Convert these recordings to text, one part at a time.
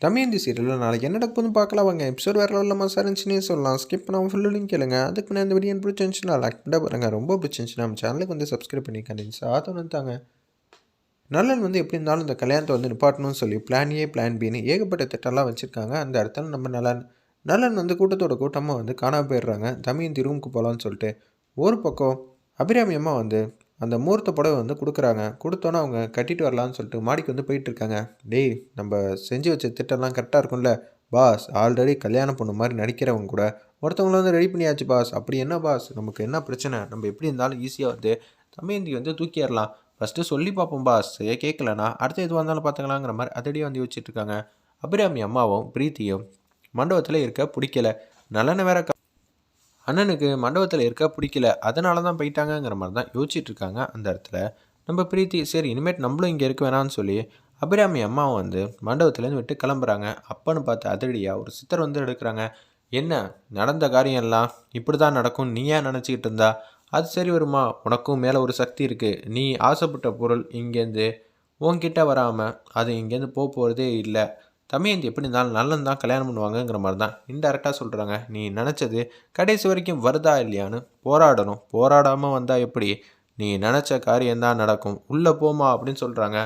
தமயந்தி சீரியலில் நாளைக்கு என்ன நடக்க போகுதுன்னு பார்க்கலாம் வாங்க. எபிசோட் வேறு லெவலில் மாசாக இருந்துச்சுன்னே சொல்லலாம். ஸ்கிப் பண்ணாமல் ஃபுல்லும் கேளுங்க. அதுக்கு முன்னாடி இந்த வீடியோ பிடிச்சிருந்துச்சுன்னா லைக் பண்ண பாருங்கள். ரொம்ப பிடிச்சிருந்துச்சுன்னா நம்ம சேனலுக்கு வந்து சப்ஸ்கிரைப் பண்ணிக்காதீங்க. சாதம் வந்துட்டாங்க. நலன் வந்து எப்படி இருந்தாலும் இந்த கல்யாணத்தை வந்து நிப்பாட்டணும்னு சொல்லி பிளான் ஏ பிளான் பின்னு ஏகப்பட்ட திட்டம்லாம் வச்சுருக்காங்க. அந்த இடத்துல நம்ம நலன் வந்து கூட்டத்தோட கூட்டமாக வந்து காணாமல் போயிடுறாங்க. தமயந்தி ரூமுக்கு போகலான்னு சொல்லிட்டு ஒரு பக்கம் அபிராமி அம்மா வந்து அந்த முகூர்த்த புடவை வந்து கொடுக்குறாங்க. கொடுத்தோன்னே அவங்க கட்டிட்டு வரலான்னு சொல்லிட்டு மாடிக்கு வந்து போயிட்டுருக்காங்க. டேய், நம்ம செஞ்சு வச்ச திட்டம்லாம் கரெக்டாக இருக்கும்ல பாஸ்? ஆல்ரெடி கல்யாணம் பொண்ணு மாதிரி நடிக்கிறவங்க கூட ஒருத்தவங்கள வந்து ரெடி பண்ணியாச்சு பாஸ். அப்படி என்ன பாஸ், நமக்கு என்ன பிரச்சனை? நம்ம எப்படி இருந்தாலும் ஈஸியாக வந்து தமயந்தி வந்து தூக்கிடலாம். ஃபஸ்ட்டு சொல்லி பார்ப்போம் பாஸ். கேட்கலனா அடுத்து எதுவாக இருந்தாலும் பார்த்துக்கலாங்கிற மாதிரி அதடியே வந்து யோசிச்சுட்ருக்காங்க. அபிராமி அம்மாவும் பிரீத்தியும் மண்டபத்தில் இருக்க பிடிக்கல. நலனை வேற அண்ணனுக்கு மண்டபத்தில் இருக்க பிடிக்கல, அதனால தான் போயிட்டாங்கங்கிற மாதிரி தான் யோசிச்சுட்டு இருக்காங்க. அந்த இடத்துல நம்ம பிரீத்தி சரி இனிமேட் நம்மளும் இங்கே இருக்க வேணாம்னு சொல்லி அபிராமி அம்மாவும் வந்து மண்டபத்துலேருந்து விட்டு கிளம்புறாங்க. அப்பன்னு பார்த்து அதிரடியாக ஒரு சித்தர் வந்து எடுக்கிறாங்க. என்ன நடந்த காரியம் எல்லாம் இப்படி தான் நடக்கும் நீ ஏன் நினச்சிக்கிட்டு இருந்தா? அது சரி வருமா? உனக்கும் மேலே ஒரு சக்தி இருக்குது. நீ ஆசைப்பட்ட பொருள் இங்கேருந்து உன்கிட்ட வராமல் அது இங்கேருந்து போகிறதே இல்லை. தமயந்தி எப்படி இருந்தாலும் நல்லன் தான் கல்யாணம் பண்ணுவாங்கங்கிற மாதிரி தான் இன்டெரக்டாக சொல்கிறாங்க. நீ நினச்சது கடைசி வரைக்கும் வருதா இல்லையான்னு போராடணும். போராடாமல் வந்தால் எப்படி? நீ நினச்ச காரியம்தான் நடக்கும். உள்ளே போமா அப்படின்னு சொல்கிறாங்க.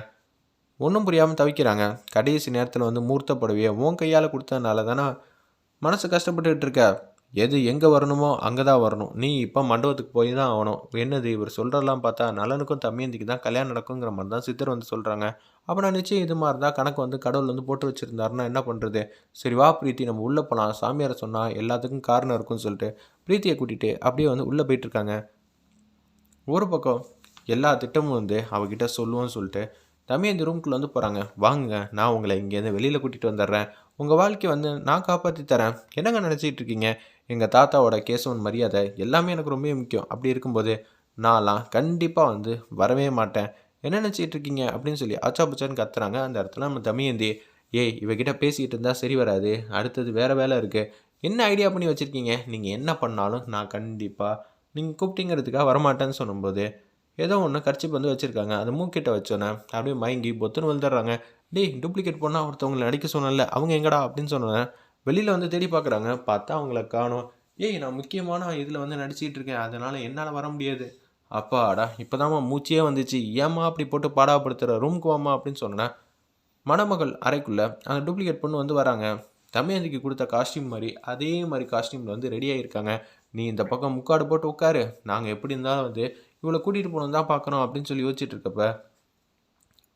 ஒன்றும் புரியாமல் தவிக்கிறாங்க. கடைசி நேரத்தில் வந்து மூர்த்த புடவையை உன் கையால் கொடுத்ததுனால தானே மனசு கஷ்டப்பட்டுக்கிட்டு இருக்க. எது எங்கே வரணுமோ அங்கே தான் வரணும். நீ இப்போ மண்டபத்துக்கு போய் தான் ஆகணும். என்னது இவர் சொல்கிறதெல்லாம் பார்த்தா நலனுக்கும் தம்பியந்திக்கு தான் கல்யாணம் நடக்குங்கிற மாதிரி தான் சித்தர் வந்து சொல்கிறாங்க. அப்போ நான் நிச்சயம் இது மாதிரி தான் கணக்கு வந்து கடவுள் வந்து போட்டு வச்சுருந்தாருன்னா என்ன பண்ணுறது? சரி வா பிரீத்தி, நம்ம உள்ளே போகலாம். சாமியாரை சொன்னால் எல்லாத்துக்கும் காரணம் இருக்குன்னு சொல்லிட்டு பிரீத்தியை கூட்டிகிட்டு அப்படியே வந்து உள்ளே போயிட்டுருக்காங்க. ஒரு பக்கம் எல்லா திட்டமும் வந்து அவகிட்ட சொல்லுவோன்னு சொல்லிட்டு தமயந்தி ரூம்குள்ளே வந்து போகிறாங்க. வாங்க, நான் உங்களை இங்கேருந்து வெளியில் கூட்டிகிட்டு வந்துடுறேன். உங்கள் வாழ்க்கையை வந்து நான் காப்பாற்றி தரேன். என்னங்க நினச்சிட்டு இருக்கீங்க? எங்கள் தாத்தாவோட கேசவன் மரியாதை எல்லாமே எனக்கு ரொம்ப முக்கியம். அப்படி இருக்கும்போது நான்லாம் கண்டிப்பாக வந்து வரவே மாட்டேன். என்ன நினச்சிட்டு இருக்கீங்க அப்படின்னு சொல்லி ஆச்சா புச்சான்னு கத்துறாங்க. அந்த இடத்துல நம்ம தமயந்தி, ஏய் இவகிட்ட பேசிக்கிட்டு இருந்தால் சரி வராது, அடுத்தது வேறு வேலை இருக்குது. என்ன ஐடியா பண்ணி வச்சுருக்கீங்க? நீங்கள் என்ன பண்ணாலும் நான் கண்டிப்பாக நீங்கள் கூப்பிட்டீங்கிறதுக்காக வரமாட்டேன்னு சொல்லும்போது ஏதோ ஒன்று கர்ச்சிப் வந்து வச்சுருக்காங்க. அது மூக்கிட்ட வச்சோன்னே அப்படியே மயங்கி பொத்துன்னு வந்துடுறாங்க. டேய், டூப்ளிகேட் பண்ணால் ஒருத்தவங்களை நடிக்க சொன்னல, அவங்க எங்கடா அப்படின்னு சொன்னேன். வெளியில் வந்து தேடி பார்க்குறாங்க. பார்த்தா அவங்கள காணோம். ஏய், நான் முக்கியமான இதில் வந்து நடிச்சிக்கிட்டு இருக்கேன், அதனால் என்னால் வர முடியாது. அப்பாடா, இப்போ தாம்மா மூச்சியே வந்துச்சு. ஏம்மா அப்படி போட்டு பாடாப்படுத்துகிற, ரூமுக்கு வாம்மா அப்படின்னு சொன்னேன். மணமகள் அறைக்குள்ளே அந்த டூப்ளிகேட் பொண்ணு வந்து வராங்க. தமயந்திக்கு கொடுத்த காஸ்டியூம் மாதிரி அதே மாதிரி காஸ்டியூமில் வந்து ரெடி ஆகியிருக்காங்க. நீ இந்த பக்கம் முக்காடு போட்டு உட்காரு, நாங்கள் எப்படி இருந்தாலும் வந்து இவளை கூட்டிகிட்டு போகணும் தான் பார்க்கணும் அப்படின்னு சொல்லி யோசிச்சுட்டு இருக்கப்ப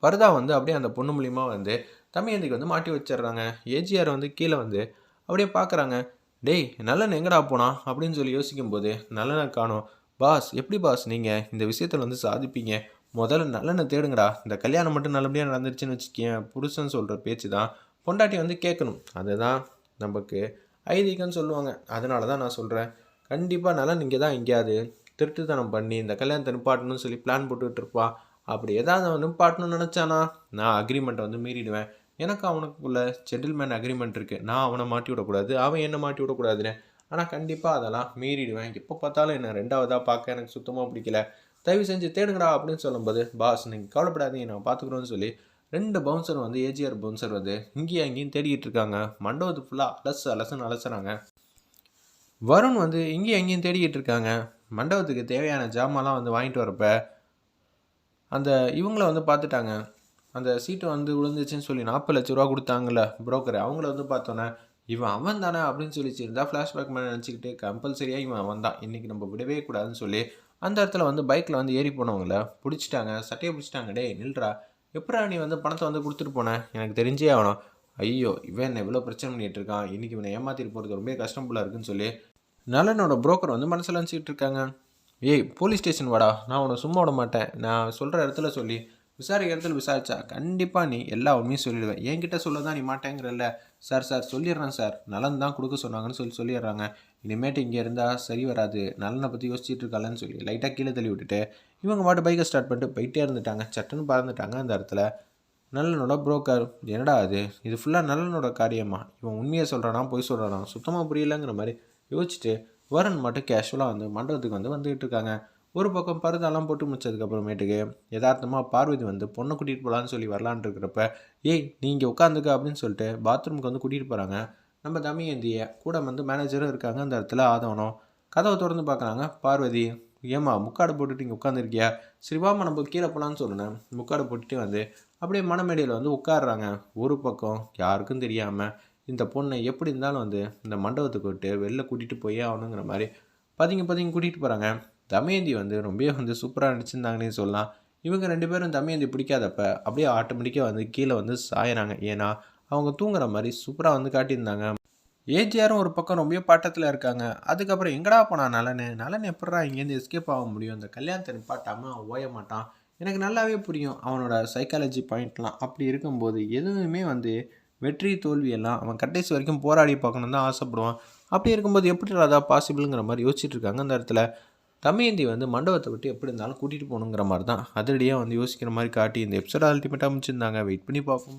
வரதா வந்து அப்படியே அந்த பொண்ணு மூலியமாக வந்து தமயந்திக்கு வந்து மாட்டி வச்சிடுறாங்க. ஏஜிஆர் வந்து கீழே வந்து அப்படியே பார்க்குறாங்க. டேய், நல்லன் எங்கடா போனா அப்படின்னு சொல்லி யோசிக்கும்போது நல்லனை காணோம். பாஸ், எப்படி பாஸ் நீங்கள் இந்த விஷயத்தில் வந்து சாதிப்பீங்க? முதல்ல நல்லனை தேடுங்கடா. இந்த கல்யாணம் மட்டும் நல்லபடியாக நடந்துருச்சுன்னு வச்சுக்கேன், புருஷன் சொல்கிற பேச்சு தான் பொண்டாட்டி வந்து கேட்கணும். அதுதான் நமக்கு ஐதீகம்னு சொல்லுவாங்க. அதனால தான் நான் சொல்கிறேன், கண்டிப்பாக நலன் இங்கே தான் எங்கேயாவது திருட்டுத்தனம் பண்ணி இந்த கல்யாணத்தை நிப்பாட்டணும்னு சொல்லி பிளான் போட்டுக்கிட்டு இருப்பான். அப்படி ஏதாவது அவன் நிப்பாட்டணும்னு நினச்சானா நான் அக்ரிமெண்ட்டை வந்து மீறிடுவேன். எனக்கு அவனுக்குள்ள ஜென்டில்மேன் அக்ரிமெண்ட் இருக்குது. நான் அவனை மாட்டி விடக்கூடாது, அவன் என்னை மாட்டி விடக்கூடாதுன்னு. ஆனால் கண்டிப்பாக அதெல்லாம் மீறிடுவேன். எப்போ பார்த்தாலும் என்ன ரெண்டாவதாக பார்க்க எனக்கு சுத்தமாக பிடிக்கல. தயவு செஞ்சு தேடுங்கடா அப்படின்னு சொல்லும்போது, பாஸ் நீங்கள் கவலைப்படாதீங்க, நான் பார்த்துக்குறோன்னு சொல்லி 2 பவுன்சர் வந்து ஏஜிஆர் பவுன்சர் வந்து இங்கேயும் அங்கேயும் தேடிக்கிட்டு இருக்காங்க. மண்டபத்து ஃபுல்லாக அலசுன்னு அலசுறாங்க. வருண் வந்து இங்கேயும் அங்கேயும் தேடிக்கிட்டு இருக்காங்க. மண்டபத்துக்கு தேவையான ஜாமான்லாம் வந்து வாங்கிட்டு வரப்ப அந்த இவங்கள வந்து பார்த்துட்டாங்க. அந்த சீட்டு வந்து விழுந்துச்சுன்னு சொல்லி 40 லட்ச ரூபா கொடுத்தாங்கல்ல புரோக்கர், அவங்கள வந்து பார்த்தோன்னே இவன் அவன் தானே அப்படின்னு சொல்லிச்சிருந்தா ஃப்ளாஷ்பேக் மேலே நினச்சிக்கிட்டு கம்பல்சரியாக இவன் அவன் தான், இன்றைக்கி நம்ம விடவே கூடாதுன்னு சொல்லி அந்த இடத்துல வந்து பைக்கில் வந்து ஏறி போனவங்கள பிடிச்சிட்டாங்க. சட்டையை பிடிச்சிட்டாங்க. டே நில்றா, எப்படா நீ வந்து பணத்தை வந்து கொடுத்துட்டு போனேன்? எனக்கு தெரிஞ்சே ஆகணும். ஐயோ, இவன் என்ன இவ்வளோ பிரச்சனை பண்ணிகிட்டு இருக்கான், இன்றைக்கி இவனை ஏமாற்றிட்டு போகிறது ரொம்ப கஷ்டம் போல இருக்குன்னு சொல்லி நலனோட புரோக்கர் வந்து மனசில் நினச்சிக்கிட்டு இருக்காங்க. ஏய், போலீஸ் ஸ்டேஷன் வாடா, நான் உன்னை சும்மா விட மாட்டேன். நான் சொல்கிற இடத்துல சொல்லி விசாரிக்கிற இடத்துல விசாரிச்சா கண்டிப்பாக நீ எல்லா உண்மையும் சொல்லிடுவேன். என்கிட்ட சொல்ல தான் நீ மாட்டேங்கிறல்ல. சார் சொல்லிடுறேன் சார், நலன் தான் கொடுக்க சொன்னாங்கன்னு சொல்லிடுறாங்க. இனிமேட்டு இங்கே இருந்தால் சரி வராது, நலனை பற்றி யோசிச்சுட்டு இருக்காளன்னு சொல்லி லைட்டாக கீழே தள்ளி விட்டுட்டு இவங்க மாட்டு பைக்கை ஸ்டார்ட் பண்ணிட்டு போயிட்டே இருந்துட்டாங்க. சட்டுன்னு பறந்துட்டாங்க. அந்த இடத்துல நலனோட புரோக்கர், என்னடா இது ஃபுல்லாக நலனோட காரியமா? இவன் உண்மையை சொல்கிறானா பொய் சொல்கிறானா சுத்தமாக புரியலைங்கிற மாதிரி யோசிச்சுட்டு வருண் மட்டும் கேஷுவலாக வந்து மண்டபத்துக்கு வந்துக்கிட்டு இருக்காங்க. ஒரு பக்கம் பருதாலாம் போட்டு முடிச்சதுக்கப்புறமேட்டுக்கு யதார்த்தமாக பார்வதி வந்து பொண்ணை கூட்டிகிட்டு போகலான்னு சொல்லி வரலான்னு இருக்கிறப்ப, ஏய் நீ இங்கே உட்காந்துக்க அப்படின்னு சொல்லிட்டு பாத்ரூமுக்கு வந்து கூட்டிகிட்டு போகிறாங்க. நம்ம தமயந்தியை கூட வந்து மேனேஜரும் இருக்காங்க அந்த இடத்துல ஆதவனம். கதவை திறந்து பார்க்குறாங்க பார்வதி. ஏம்மா முக்காடு போட்டுட்டு இங்கே உட்காந்துருக்கியா? சரி வாம்மா நம்ம கீழே போகலான்னு சொன்னேன். முக்காடு போட்டுட்டு வந்து அப்படியே மணமேடையில் வந்து உட்காடுறாங்க. ஒரு பக்கம் யாருக்கும் தெரியாமல் இந்த பொண்ணை எப்படி இருந்தாலும் வந்து இந்த மண்டபத்துக்கு விட்டு வெளில கூட்டிகிட்டு போயே ஆகணுங்கிற மாதிரி பதுங்கி கூட்டிகிட்டு போகிறாங்க. தமயந்தி வந்து ரொம்பவே வந்து சூப்பராக நடிச்சிருந்தாங்கன்னே சொல்லலாம். இவங்க 2 பேரும் தமயந்தி பிடிக்காதப்ப அப்படியே ஆட்டோமேட்டிக்காக வந்து கீழே வந்து சாயிறாங்க. ஏன்னா அவங்க தூங்குற மாதிரி சூப்பராக வந்து காட்டியிருந்தாங்க. ஏஜிஆரும் ஒரு பக்கம் ரொம்ப பாட்டத்தில் இருக்காங்க. அதுக்கப்புறம் எங்கடா போனான் நலனு? நலன் எப்படிடா இங்கேருந்து எஸ்கேப் ஆக முடியும்? இந்த கல்யாணத்தை நிப்பாட்டாமல் அவன் ஓய மாட்டான். எனக்கு நல்லாவே புரியும் அவனோட சைக்காலஜி பாயிண்ட்லாம். அப்படி இருக்கும்போது எதுவுமே வந்து வெற்றி தோல்வி எல்லாம் அவன் கடைசி வரைக்கும் போராடி பார்க்கணுன்னு தான் ஆசைப்படுவான். அப்படி இருக்கும்போது எப்படி அதான் பாசிபிளுங்கிற மாதிரி யோசிச்சுட்டு இருக்காங்க அந்த இடத்துல. தமயந்தி வந்து மண்டபத்தை விட்டு எப்படி இருந்தாலும் கூட்டிகிட்டு போகணுங்கிற மாதிரி தான் அதிரடியாக வந்து யோசிக்கிற மாதிரி காட்டி இந்த எபிசோட அல்டிமேட்டாக முடிச்சிருந்தாங்க. வெயிட் பண்ணி பார்ப்போம்.